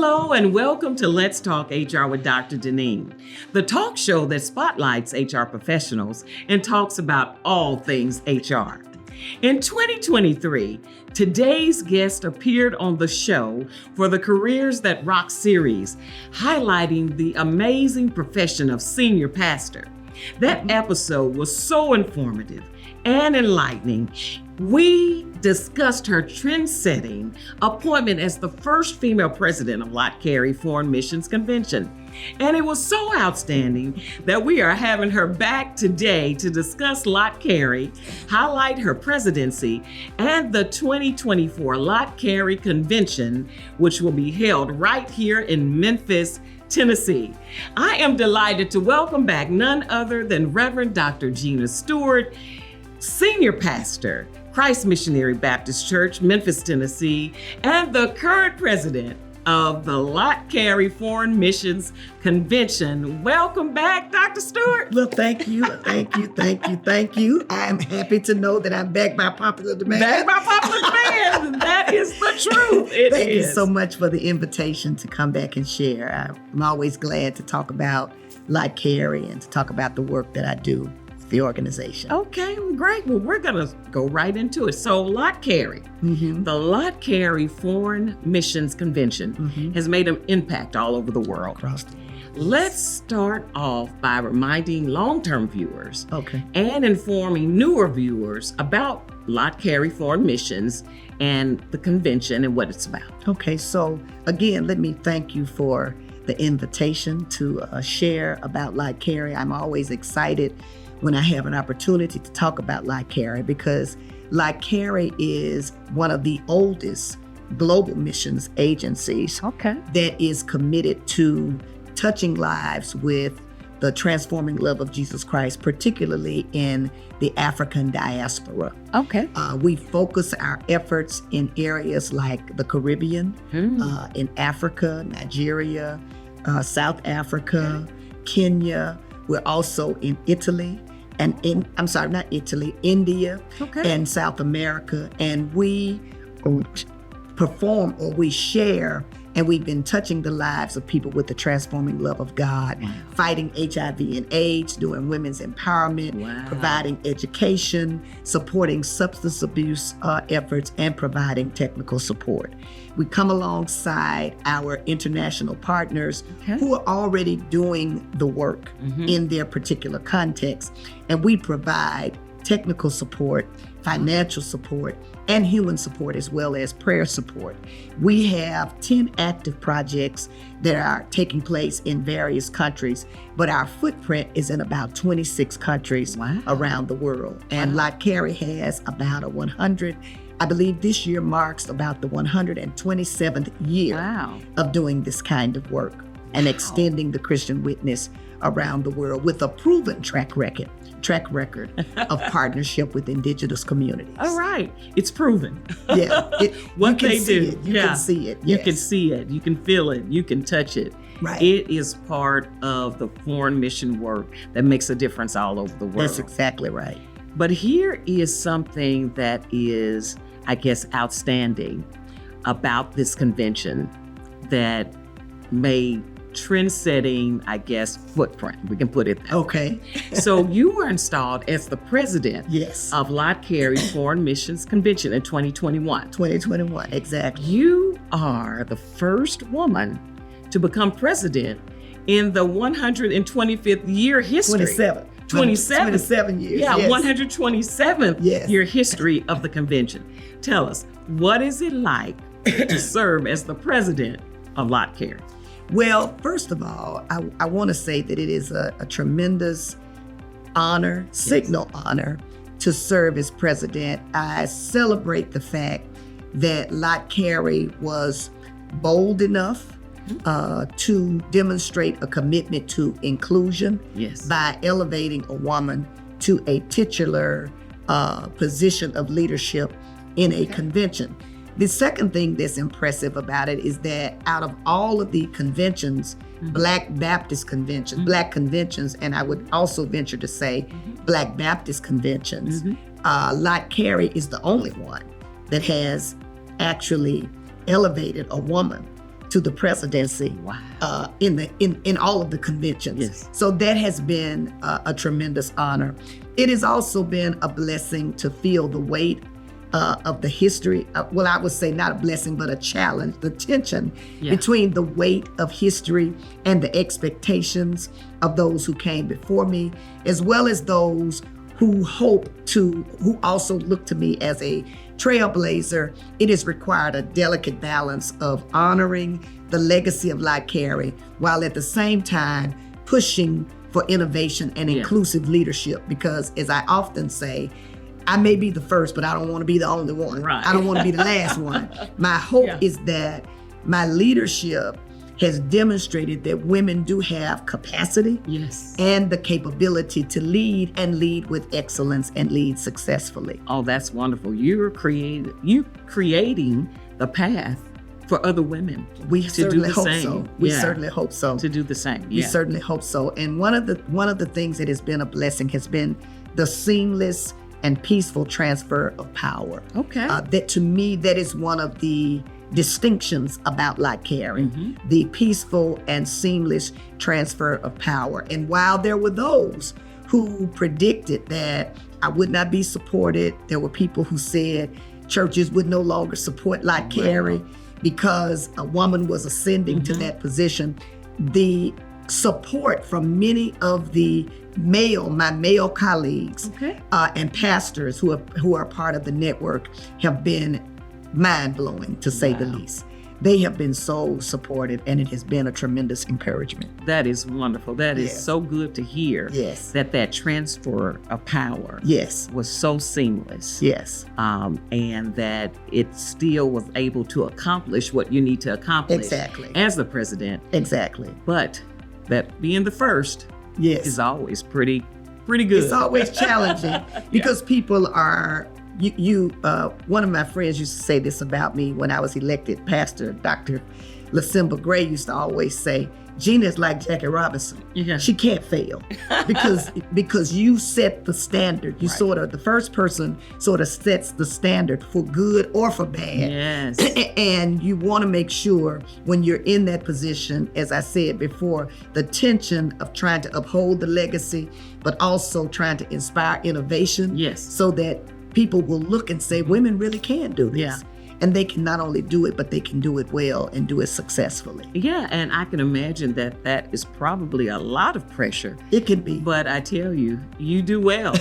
Hello and welcome to Let's Talk HR with Dr. Deneen, the talk show that spotlights HR professionals and talks about all things HR. In 2023, today's guest appeared on the show for the Careers That Rock series, highlighting the amazing profession of senior pastor. That episode was so informative and enlightening. We discussed her trend-setting appointment as the first female president of LOTT CAREY Foreign Missions Convention. And it was so outstanding that we are having her back today to discuss LOTT CAREY, highlight her presidency, and the 2024 LOTT CAREY Convention, which will be held right here in Memphis, Tennessee. I am delighted to welcome back none other than Reverend Dr. Gina Stewart, Senior Pastor, Christ Missionary Baptist Church, Memphis, Tennessee, and the current president of the LOTT CAREY Foreign Missions Convention. Welcome back, Dr. Stewart. Well, thank you. I'm happy to know that I'm back by popular demand. Back by popular demand. That is the truth. Thank you so much for the invitation to come back and share. I'm always glad to talk about LOTT CAREY and to talk about the work that I do. The organization. Okay, great. Well, we're going to go right into it. So LOTT CAREY, the LOTT CAREY Foreign Missions Convention has made an impact all over the world. Across the world. Let's start off by reminding long-term viewers and informing newer viewers about LOTT CAREY Foreign Missions and the convention and what it's about. Okay, so again, let me thank you for the invitation to share about LOTT CAREY. I'm always excited when I have an opportunity to talk about LOTT CAREY because LOTT CAREY is one of the oldest global missions agencies that is committed to touching lives with the transforming love of Jesus Christ, particularly in the African diaspora. We focus our efforts in areas like the Caribbean, in Africa, Nigeria, South Africa, Kenya. We're also in Italy. And India and South America. And we perform or we share, and we've been touching the lives of people with the transforming love of God, fighting HIV and AIDS, doing women's empowerment, providing education, supporting substance abuse efforts, and providing technical support. We come alongside our international partners who are already doing the work in their particular context, and we provide technical support, financial support, and human support, as well as prayer support. We have 10 active projects that are taking place in various countries, but our footprint is in about 26 countries around the world. And LOTT CAREY has about 100, I believe this year marks about the 127th year of doing this kind of work and extending the Christian witness around the world with a proven track record of partnership with indigenous communities. All right. It's proven. Yeah. What they do. You can see it. You can see it. You can feel it. You can touch it. Right. It is part of the foreign mission work that makes a difference all over the world. That's exactly right. But here is something that is, I guess, outstanding about this convention that made trend-setting, I guess, footprint. We can put it that way. So you were installed as the president of LOTT CAREY Foreign Missions Convention in 2021. 2021, exactly. You are the first woman to become president in the 125th year history. 27 years. Yeah, 127th year history of the convention. Tell us, what is it like to serve as the president of LOTT CAREY? Well, first of all, I want to say that it is a tremendous honor, signal honor, to serve as president. I celebrate the fact that LOTT CAREY was bold enough to demonstrate a commitment to inclusion by elevating a woman to a titular position of leadership in a convention. The second thing that's impressive about it is that out of all of the conventions, Black Baptist conventions, Black conventions, and I would also venture to say Black Baptist conventions, LOTT CAREY is the only one that has actually elevated a woman to the presidency. Wow. In all of the conventions. Yes. So that has been a tremendous honor. It has also been a blessing to feel the weight of the history. Well, I would say not a blessing, but a challenge, the tension between the weight of history and the expectations of those who came before me, as well as those who who also look to me as a trailblazer. It has required a delicate balance of honoring the legacy of LOTT CAREY while at the same time pushing for innovation and inclusive leadership. Because as I often say, I may be the first, but I don't want to be the only one. Right. I don't want to be the last one. My hope is that my leadership has demonstrated that women do have capacity and the capability to lead and lead with excellence and lead successfully. Oh, that's wonderful. You're creating the path for other women We to certainly do the hope same. so. We certainly hope so. To do the same. We certainly hope so. And one of the things that has been a blessing has been the seamless and peaceful transfer of power. Okay. That to me, that is one of the distinctions about LOTT CAREY, the peaceful and seamless transfer of power. And while there were those who predicted that I would not be supported, there were people who said churches would no longer support LOTT CAREY because a woman was ascending to that position. The support from many of my male colleagues and pastors who are part of the network have been mind-blowing, to say the least. They have been so supportive, and it has been a tremendous encouragement. That is wonderful. That is so good to hear. Yes. That transfer of power was so seamless. Yes. And that it still was able to accomplish what you need to accomplish as the president. Exactly. But that being the first is always pretty good. It's always challenging because people are, one of my friends used to say this about me when I was elected pastor. Dr. Lasimba Gray used to always say, Gina is like Jackie Robinson. She can't fail because you set the standard. You the first person sort of sets the standard for good or for bad. Yes. And you want to make sure when you're in that position, as I said before, the tension of trying to uphold the legacy, but also trying to inspire innovation. So that people will look and say, women really can do this. And they can not only do it, but they can do it well and do it successfully. Yeah, and I can imagine that is probably a lot of pressure. It can be. But I tell you, you do well.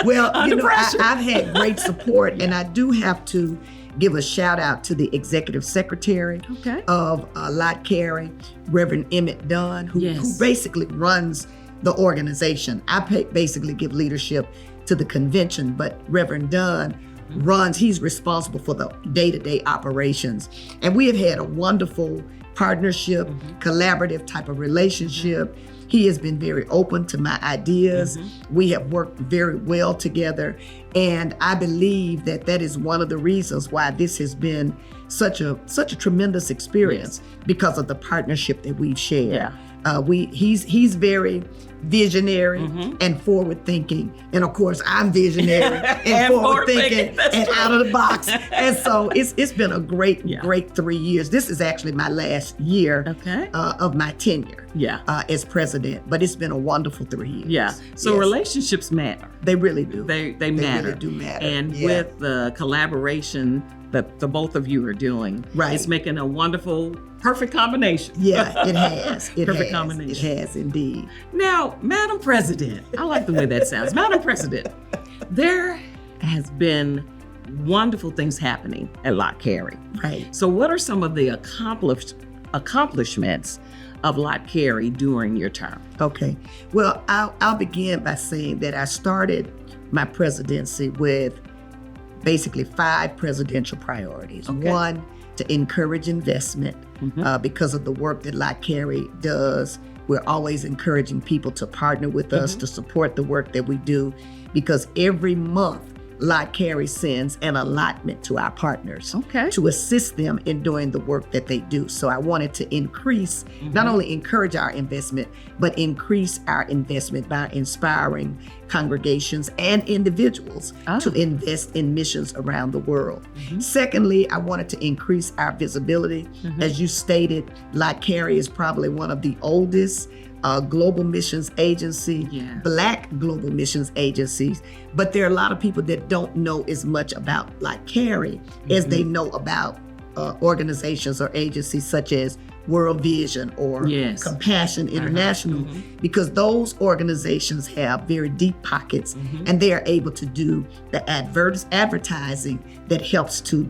Well, I've had great support, and I do have to give a shout out to the executive secretary of LOTT CAREY, Reverend Emmett Dunn, who basically runs the organization. I basically give leadership to the convention, but Reverend Dunn he's responsible for the day-to-day operations. And we have had a wonderful partnership, collaborative type of relationship. He has been very open to my ideas. We have worked very well together. And I believe that is one of the reasons why this has been such a tremendous experience because of the partnership that we've shared. He's very visionary and forward-thinking, and of course I'm visionary and forward-thinking and out of the box. And so it's been a great 3 years. This is actually my last year of my tenure as president, but it's been a wonderful 3 years. So relationships matter. They really do. They matter. Really do matter. And with the collaboration that the both of you are doing, it's making a wonderful, perfect combination. Yeah, it has. Perfect combination. It has indeed. Now, Madam President, I like the way that sounds. Madam President, there has been wonderful things happening at LOTT CAREY. Right. So what are some of the accomplishments of LOTT CAREY during your term? Okay. Well, I'll begin by saying that I started my presidency with basically 5 presidential priorities. One, to encourage investment because of the work that LOTT CAREY does. We're always encouraging people to partner with us to support the work that we do, because every month LOTT CAREY sends an allotment to our partners to assist them in doing the work that they do. So I wanted to increase, not only encourage our investment, but increase our investment by inspiring congregations and individuals to invest in missions around the world. Secondly, I wanted to increase our visibility. As you stated, LOTT CAREY is probably one of the oldest global missions agency, Black global missions agencies, but there are a lot of people that don't know as much about LOTT CAREY as they know about organizations or agencies such as World Vision or Compassion International, because those organizations have very deep pockets and they are able to do the advertising that helps to,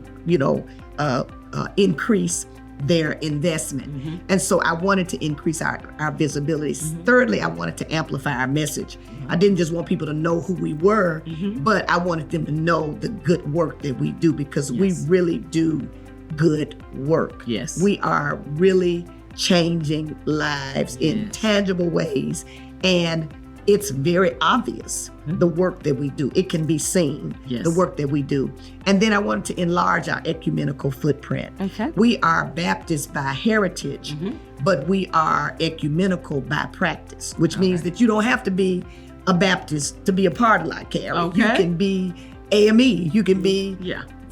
increase their investment. And so I wanted to increase our visibility. Thirdly, I wanted to amplify our message. I didn't just want people to know who we were, but I wanted them to know the good work that we do, because we really do good work. We are really changing lives in tangible ways, and it's very obvious the work that we do. It can be seen, the work that we do. And then I wanted to enlarge our ecumenical footprint. We are Baptist by heritage, but we are ecumenical by practice, which means that you don't have to be a Baptist to be a part of LOTT CAREY. You can be AME, you can be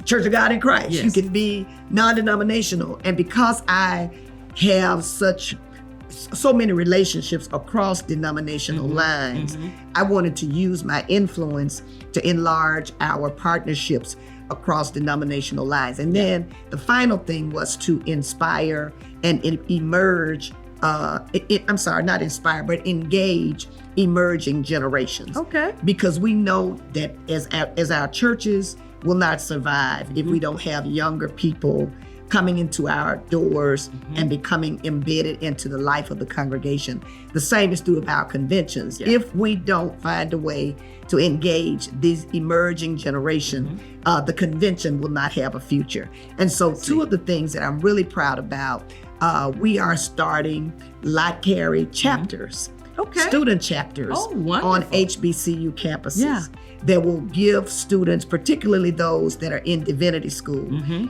Church of God in Christ, you can be non-denominational. And because I have so many relationships across denominational lines, I wanted to use my influence to enlarge our partnerships across denominational lines. And then the final thing was to inspire and engage emerging generations. Because we know that as our churches will not survive if we don't have younger people coming into our doors and becoming embedded into the life of the congregation. The same is true of our conventions. If we don't find a way to engage these emerging generation, the convention will not have a future. And so two of the things that I'm really proud about, we are starting LOTT CAREY chapters. Student chapters on HBCU campuses that will give students, particularly those that are in divinity school,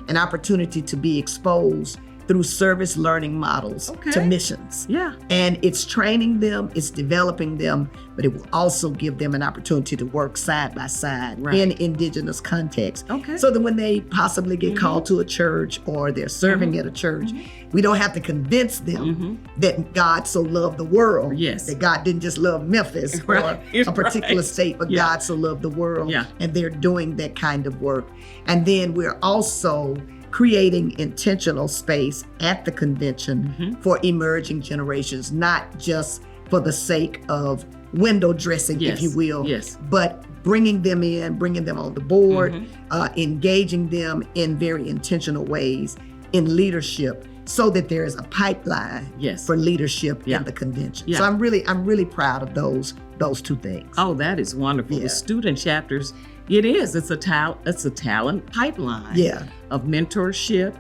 an opportunity to be exposed through service learning models to missions. And it's training them, it's developing them, but it will also give them an opportunity to work side by side in indigenous context. So that when they possibly get called to a church or they're serving at a church, we don't have to convince them that God so loved the world, that God didn't just love Memphis or a particular state, but God so loved the world. And they're doing that kind of work. And then we're also creating intentional space at the convention for emerging generations, not just for the sake of window dressing, if you will, but bringing them in, bringing them on the board, engaging them in very intentional ways in leadership, so that there is a pipeline for leadership in the convention. So I'm really proud of those two things. Oh, that is wonderful. The student chapters, it's a talent pipeline of mentorship,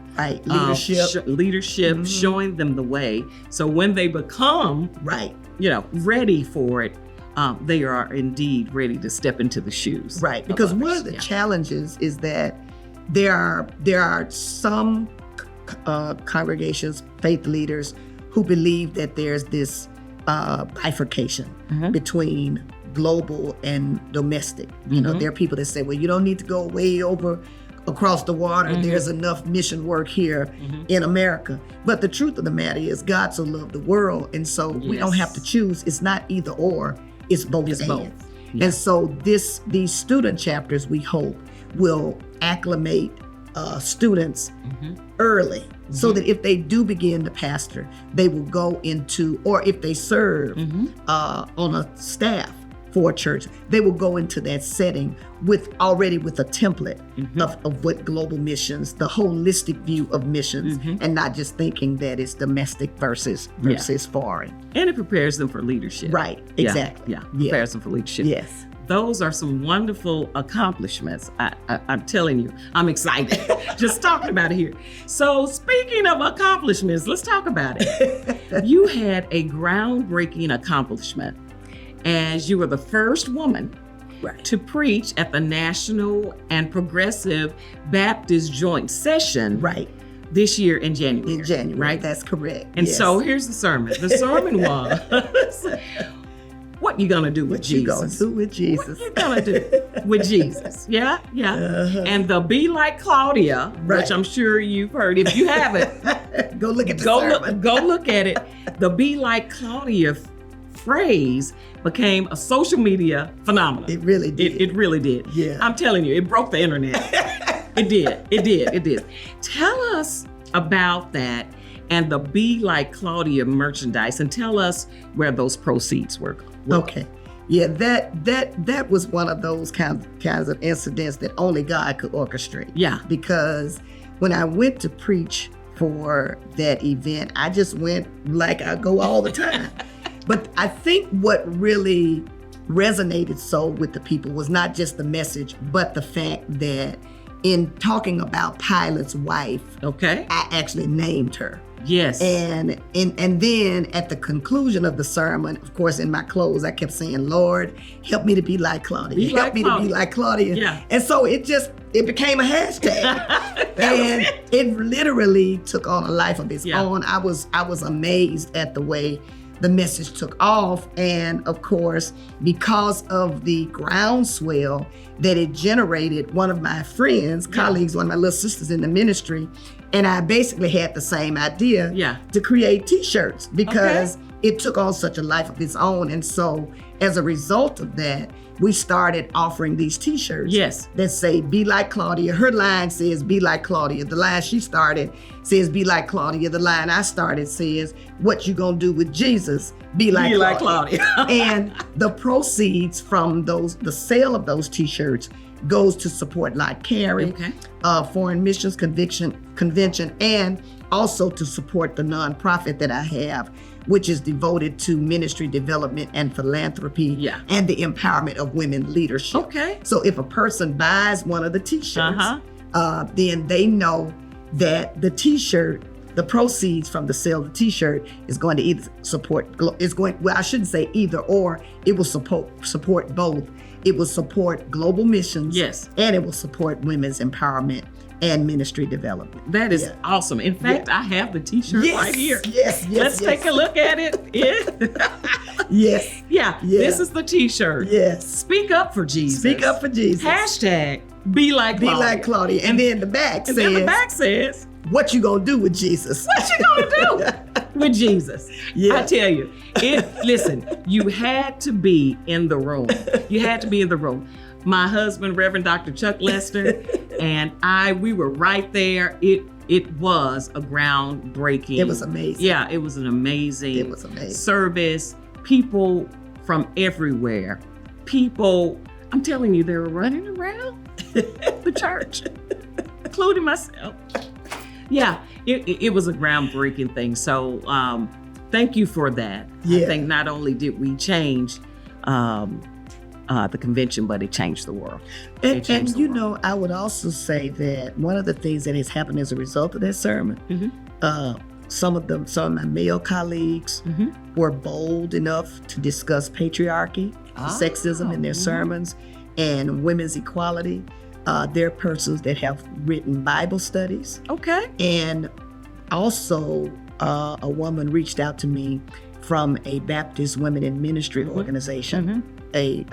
leadership, showing them the way. So when they become ready for it, they are indeed ready to step into the shoes. Because one of the challenges is that there are some congregations, faith leaders, who believe that there's this bifurcation between global and domestic. There are people that say, well, you don't need to go way over across the water. There's enough mission work here in America. But the truth of the matter is God so loved the world, and so we don't have to choose. It's not either or, it's both. And so these student chapters, we hope, will acclimate students early, so that if they do begin to pastor, they will go into, or if they serve on a staff for a church, they will go into that setting with a template of what global missions, the holistic view of missions, and not just thinking that it's domestic versus foreign. And it prepares them for leadership. Exactly. Prepares them for leadership. Those are some wonderful accomplishments. I'm telling you, I'm excited just talking about it here. So speaking of accomplishments, let's talk about it. You had a groundbreaking accomplishment as you were the first woman to preach at the National and Progressive Baptist Joint Session this year in January. Right? That's correct. And so here's the sermon. The sermon was... what you gonna do with What you gonna Jesus? do with Jesus? What you gonna do with Jesus? Yeah, yeah. And the Be Like Claudia, Right. which I'm sure you've heard. If you haven't, Go look at the sermon. go look at it. The Be Like Claudia phrase became a social media phenomenon. It really did. It really did. Yeah. I'm telling you, it broke the internet. It did. Tell us about that and the Be Like Claudia merchandise, and tell us where those proceeds were. Okay. Yeah, that was one of those kinds of incidents that only God could orchestrate. Yeah. Because when I went to preach for that event, I just went like I go all the time. But I think what really resonated so with the people was not just the message, but the fact that in talking about Pilate's wife, Okay. I actually named her. Yes. And then at the conclusion of the sermon, of course, in my close, I kept saying, Lord, help me to be like Claudia. Be help like me Claudia. to be like Claudia. Yeah. And so it became a hashtag. And it literally took on a life of its Yeah. own. I was amazed at the way the message took off. And of course, because of the groundswell that it generated, one of my friends, colleagues, one of my little sisters in the ministry, and I basically had the same idea to create t-shirts because it took on such a life of its own. And so as a result of that, we started offering these t-shirts that say, be like Claudia. Her line says, be like Claudia. The line she started says, be like Claudia. The line I started says, what you gonna do with Jesus? Be like Claudia. And the proceeds from the sale of those t-shirts goes to support LOTT CAREY, Foreign Missions Convention, and also to support the nonprofit that I have, which is devoted to ministry development and philanthropy and the empowerment of women leadership. Okay. So if a person buys one of the t-shirts, then they know that the t-shirt, the proceeds from the sale of the t-shirt is going to either support, I shouldn't say either or, it will support both. It will support global missions, and it will support women's empowerment and ministry development. That is awesome. In fact, I have the t-shirt right here. Let's take a look at it. This is the t-shirt. Speak up for Jesus. Speak up for Jesus. Hashtag be like Claudia. Be like Claudia. And then the back says, what you gonna do with Jesus? What you gonna do with Jesus? I tell you, listen, you had to be in the room. You had to be in the room. My husband, Reverend Dr. Chuck Lester, and we were right there. It was a groundbreaking. It was amazing. Yeah, it was an amazing service. People from everywhere. People, I'm telling you, they were running around the church, including myself. Yeah, it was a groundbreaking thing. So thank you for that. I think not only did we change the convention, but it changed the world. And you know, I would also say that one of the things that has happened as a result of that sermon, some of my male colleagues were bold enough to discuss patriarchy, sexism in their sermons, and women's equality. There are persons that have written Bible studies. And also a woman reached out to me from a Baptist Women in Ministry organization, a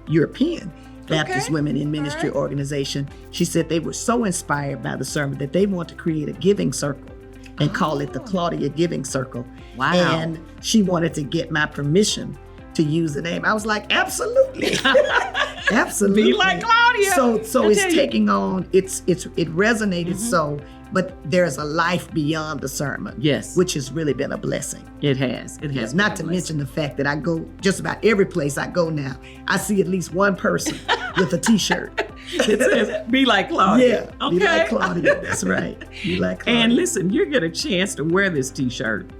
European Baptist Women in Ministry organization. She said they were so inspired by the sermon that they want to create a giving circle and call it the Claudia Giving Circle. Wow. And she wanted to get my permission to use the name. I was like, absolutely. Absolutely. Be like Claudia. So it's taking on, it resonated so, but there's a life beyond the sermon. Which has really been a blessing. It has. Not to mention the fact that I go just about every place I go now, I see at least one person with a t-shirt. It says, be like Claudia. Be like Claudia. That's right. Be like Claudia. And listen, you get a chance to wear this t-shirt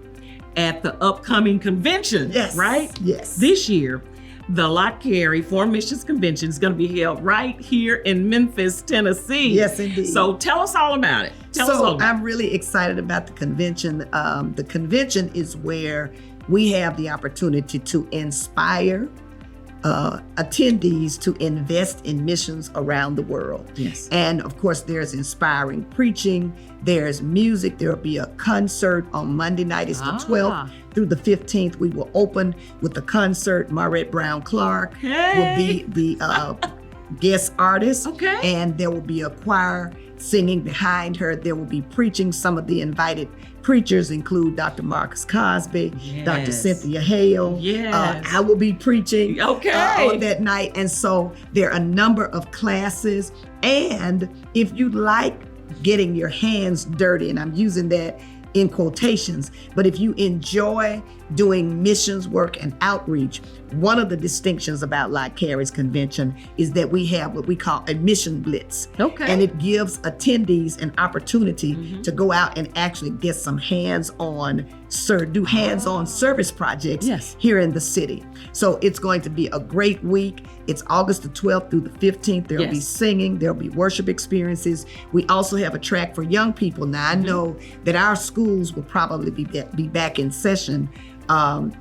at the upcoming convention, right? Yes. This year, the LOTT CAREY Foreign Missions Convention is going to be held right here in Memphis, Tennessee. Yes, indeed. So tell us all about it. I'm really excited about the convention. The convention is where we have the opportunity to inspire attendees to invest in missions around the world. Yes. And of course, there's inspiring preaching, there's music, there'll be a concert on Monday night, it's the 12th through the 15th. We will open with the concert. Marette Brown Clark will be the guest artist. Okay. And there will be a choir singing behind her. There will be preaching. Some of the invited preachers include Dr. Marcus Cosby, Dr. Cynthia Hale. Yes. I will be preaching on that night. And so there are a number of classes. And if you like getting your hands dirty, and I'm using that in quotations, but if you enjoy doing missions work and outreach, one of the distinctions about LOTT CAREY's convention is that we have what we call a mission blitz. Okay. And it gives attendees an opportunity to go out and actually get some hands-on, do hands-on service projects here in the city. So it's going to be a great week. It's August the 12th through the 15th. There'll be singing, there'll be worship experiences. We also have a track for young people. Now, I know that our schools will probably be back in session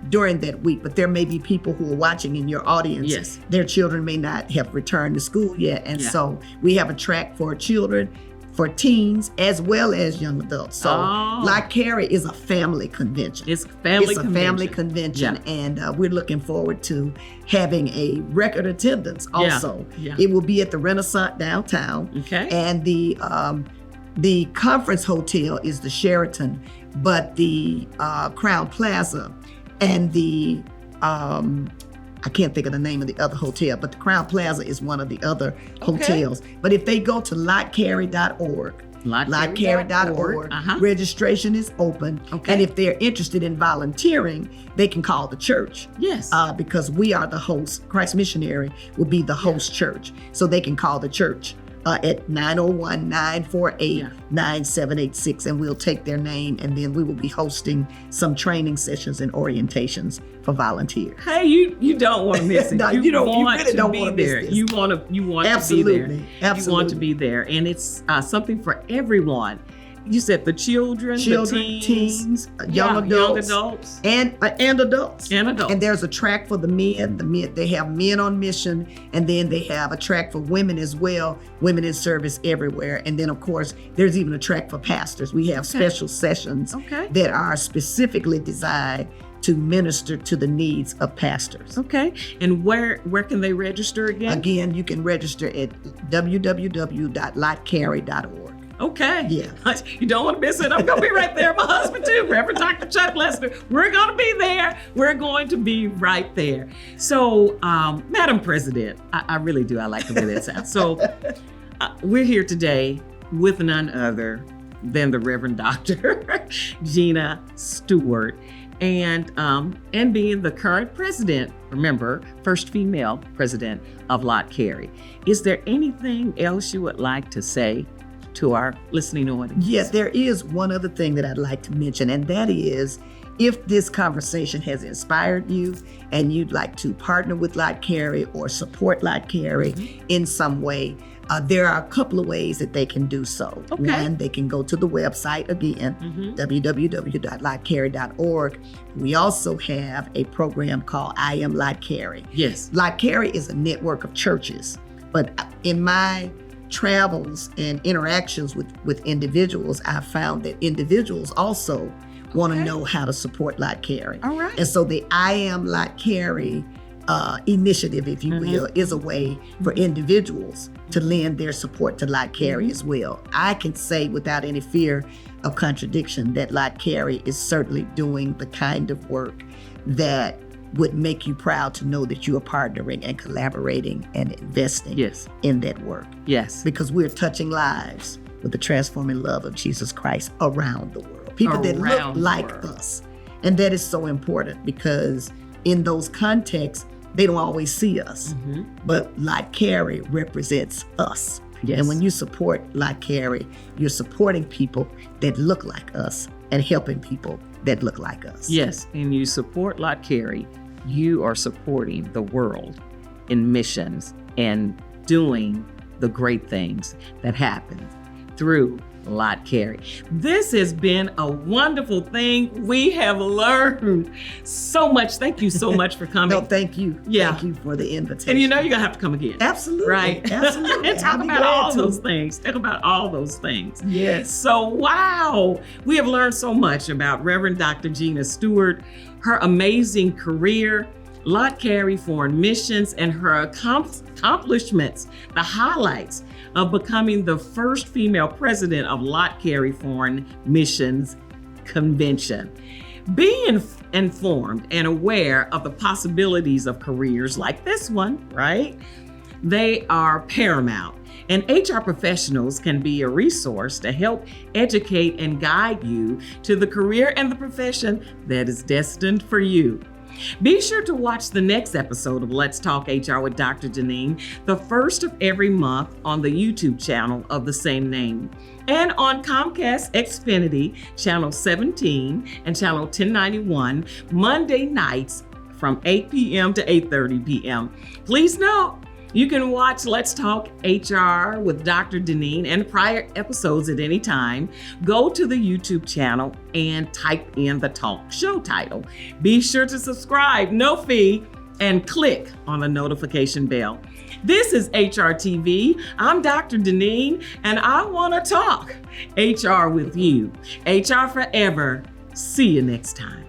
during that week, but there may be people who are watching in your audience. Their children may not have returned to school yet. And so we have a track for children, for teens, as well as young adults. So LOTT CAREY is a family convention. It's a family convention. And we're looking forward to having a record attendance also. It will be at the Renaissance downtown. Okay. And the conference hotel is the Sheraton, but the Crown Plaza and the I can't think of the name of the other hotel, but the Crown Plaza is one of the other hotels. But if they go to lottcarey.org, lottcarey.org, registration is open. And if they're interested in volunteering, they can call the church. Because we are the host. Christ Missionary will be the host church. So they can call the church at 901-948-9786, and we'll take their name, and then we will be hosting some training sessions and orientations for volunteers. Hey, you don't want to miss it. No, you really don't want to miss this. You want to be there. Absolutely. You want to be there, and it's something for everyone. You said the children, the teens, young adults, and adults. And there's a track for the men. They have men on mission, and then they have a track for women as well. Women in service everywhere, and then of course there's even a track for pastors. We have special sessions that are specifically designed to minister to the needs of pastors. And where can they register again? Again, you can register at www.lottcarey.org. You don't want to miss it. I'm going to be right there. My husband too, Reverend Dr. Chuck Lester. We're going to be there. We're going to be right there. So, Madam President, I really do. I like the way that sounds. So, we're here today with none other than the Reverend Dr. Gina Stewart, and being the current president, remember, first female president of LOTT CAREY. Is there anything else you would like to say to our listening audience? Yes, there is one other thing that I'd like to mention, and that is, if this conversation has inspired you and you'd like to partner with LOTT CAREY or support LOTT CAREY in some way, there are a couple of ways that they can do so. One, they can go to the website again, www.lottcarey.org. We also have a program called I Am LOTT CAREY. LOTT CAREY is a network of churches, but in my travels and interactions with individuals, I've found that individuals also want to know how to support LOTT CAREY. And so the I Am LOTT CAREY initiative, if you will, is a way for individuals to lend their support to LOTT CAREY as well. I can say without any fear of contradiction that LOTT CAREY is certainly doing the kind of work that would make you proud to know that you are partnering and collaborating and investing in that work. Because we're touching lives with the transforming love of Jesus Christ around the world. People that look like us. And that is so important, because in those contexts, they don't always see us. But LOTT CAREY represents us. And when you support LOTT CAREY, you're supporting people that look like us and helping people that look like us. And you support LOTT CAREY, you are supporting the world in missions and doing the great things that happen through LOTT CAREY. This has been a wonderful thing. We have learned so much. Thank you so much for coming. No, thank you. Yeah. Thank you for the invitation. And you know you're going to have to come again. Absolutely. Right? Absolutely. And talk I'll be about glad all to. those things. Talk about all those things. Yes. So, wow, we have learned so much about Reverend Dr. Gina Stewart, her amazing career, LOTT CAREY Foreign Missions, and her accomplishments, the highlights of becoming the first female president of LOTT CAREY Foreign Missions Convention. Being informed and aware of the possibilities of careers like this one, right? They are paramount. And HR professionals can be a resource to help educate and guide you to the career and the profession that is destined for you. Be sure to watch the next episode of Let's Talk HR with Dr. Deneen, the first of every month on the YouTube channel of the same name, and on Comcast Xfinity Channel 17 and Channel 1091, Monday nights from 8 p.m. to 8:30 p.m. Please note, you can watch Let's Talk HR with Dr. Deneen and prior episodes at any time. Go to the YouTube channel and type in the talk show title. Be sure to subscribe, no fee, and click on the notification bell. This is HR TV. I'm Dr. Deneen, and I want to talk HR with you. HR forever. See you next time.